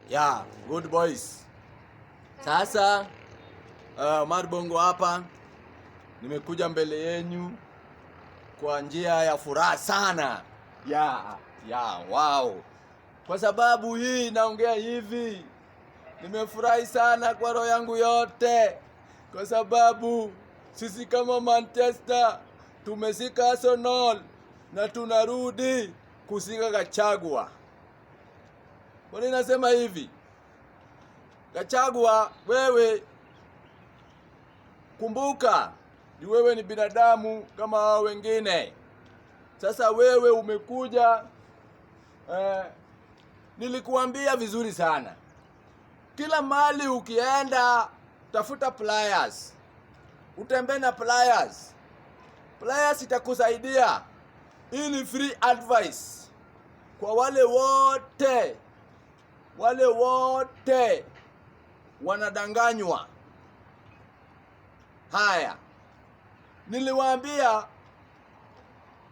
Yeah, good boys. Sasa Omar Bongo hapa, nimekuja mbele yenu kwa njia ya furaha sana. Wow. Kwa sababu hii naongea hivi, nimefurahi sana kwa roho yangu yote, kwa sababu sisi kama Manchester tumesika Arsenal na tunarudi kusika Gachagua. Kwa nini nasema hivi? Gachagua, wewe kumbuka, ni wewe ni binadamu kama hao wengine. Sasa wewe umekuja, nilikuambia vizuri sana, kila mahali ukienda tafuta pliers, utembee na pliers. Pliers itakusaidia. Hii ni free advice kwa wale wote wanadanganywa. Haya, niliwaambia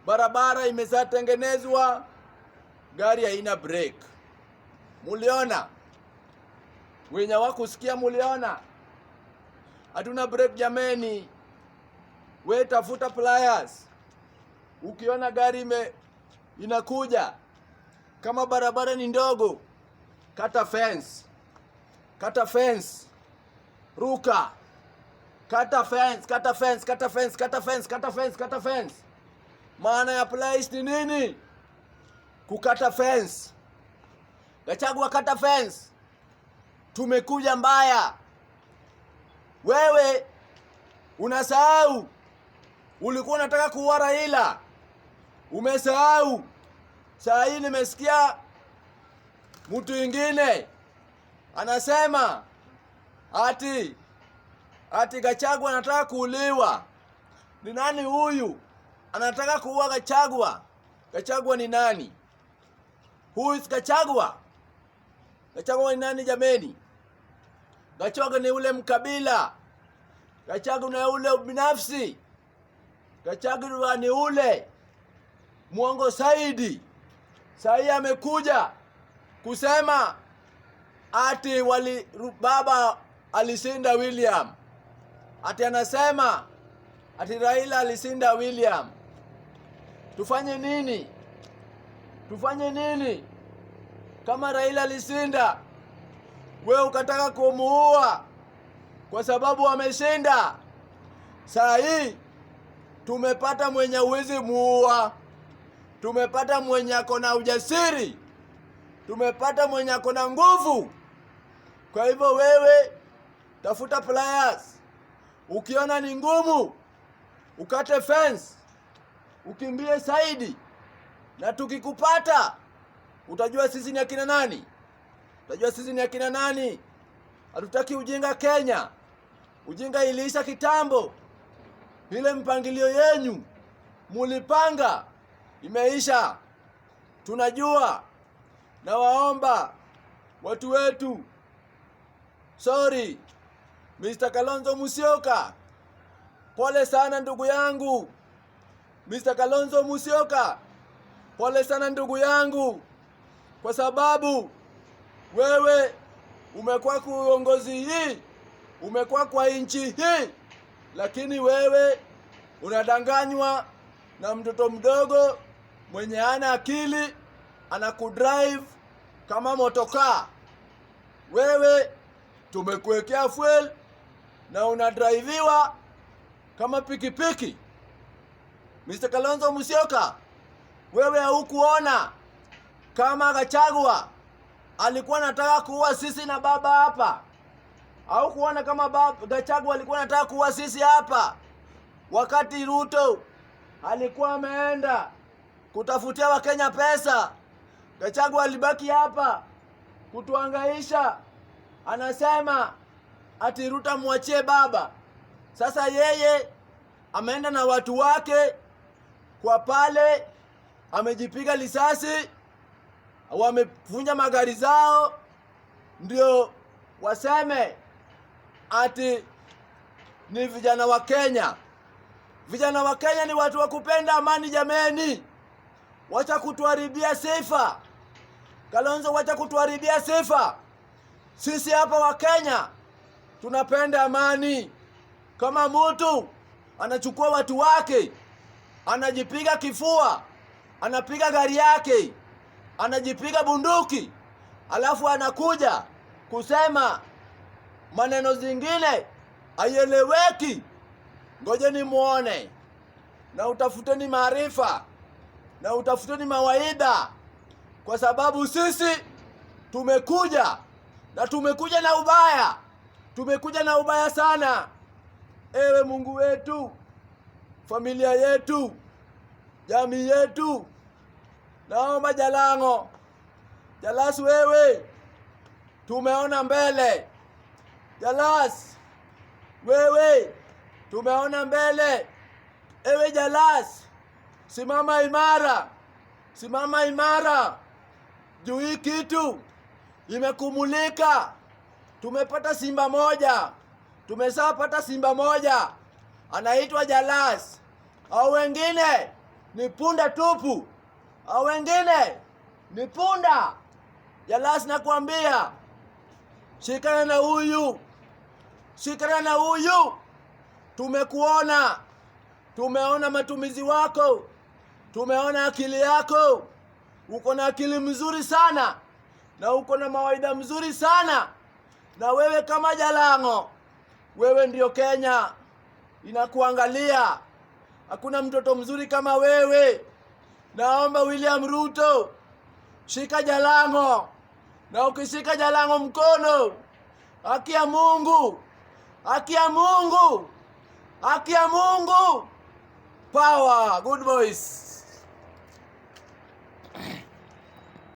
barabara imeshatengenezwa, gari haina break. Muliona? Wenye wakusikia muliona? Hatuna break jameni. We tafuta pliers. Ukiona gari inakuja, kama barabara ni ndogo, kata fence, ruka, kata fence. Maana ya pliers ni nini? Kukata fence. Gachagua, kata fence. Tumekuja mbaya. Wewe unasahau, ulikuwa unataka kuua Raila, umesahau. Saa hii nimesikia mtu ingine anasema ati Gachagua anataka kuuliwa. Ni nani huyu anataka kuua Gachagua? Gachagua ni nani? Who is Gachagua? Gachagua ni nani jameni? Gachagua ni ule mkabila. Gachagua ni ule binafsi. Gachagua ni ule mwongo Saidi. Sahi amekuja kusema ati baba alishinda William. Ati anasema ati Raila alishinda William. Tufanye nini? Kama Raila alishinda, wewe ukataka kumuua kwa sababu ameshinda. Saa hii tumepata mwenye uwezi muua. Tumepata mwenye akona ujasiri. Tumepata mwenye akona nguvu. Kwa hivyo wewe tafuta pliers. Ukiona ni ngumu, ukate fence, ukimbie Saidi. Na tukikupata, utajua sisi ni akina nani. Hatutaki ujinga Kenya. Ujinga iliisha kitambo. Ile mpangilio yenyu mulipanga imeisha. Tunajua. Na waomba watu wetu, sorry, Mr. Kalonzo Musyoka, pole sana ndugu yangu. Mr. Kalonzo Musyoka, pole sana ndugu yangu, kwa sababu wewe umekuwa kwa uongozi hii, umekuwa kwa nchi hii, lakini wewe unadanganywa na mtoto mdogo mwenye hana akili, anakudrive kama motokaa. Wewe tumekuwekea fuel na unadriviwa kama pikipiki. Mr. Kalonzo Musyoka, wewe haukuona kama Gachagua alikuwa anataka kuua sisi na baba hapa? Haukuona kama Gachagua alikuwa anataka kuua sisi hapa? Wakati Ruto alikuwa ameenda kutafutia Wakenya pesa, Gachagua alibaki hapa kutuangaisha. Anasema ati Ruto muachie baba. Sasa yeye ameenda na watu wake kwa pale, amejipiga risasi, wamefunja magari zao, ndio waseme ati ni vijana wa Kenya. Vijana wa Kenya ni watu wa kupenda amani jameni. Wacha kutuharibia sifa. Kalonzo, wacha kutuharibia sifa. Sisi hapa wa Kenya tunapenda amani. Kama mtu anachukua watu wake, anajipiga kifua, anapiga gari yake, anajipiga bunduki, alafu anakuja kusema maneno zingine haieleweki, ngoja ni muone na utafuteni maarifa na utafuteni mawaidha, kwa sababu sisi tumekuja na tumekuja na ubaya. Tumekuja na ubaya sana. Ewe Mungu wetu, familia yetu, jamii yetu, naomba Jalang'o, Jalas wewe, tumeona mbele. Jalas wewe, tumeona mbele. Ewe Jalas, simama imara, simama imara. Juu hii kitu imekumulika. Tumepata simba moja, tumeshapata simba moja, anaitwa Jalas. Au wengine ni punda tupu, au wengine ni punda. Jalas, nakwambia shikana na huyu, shikana na huyu. Tumekuona, tumeona matumizi wako, tumeona akili yako. Uko na akili mzuri sana na uko na mawaidha mzuri sana. Na wewe kama Jalang'o, wewe ndio Kenya inakuangalia. Hakuna mtoto mzuri kama wewe. Naomba William Ruto, shika Jalang'o, na ukishika Jalang'o mkono, haki ya Mungu, haki ya Mungu, haki ya Mungu. Power, good boys.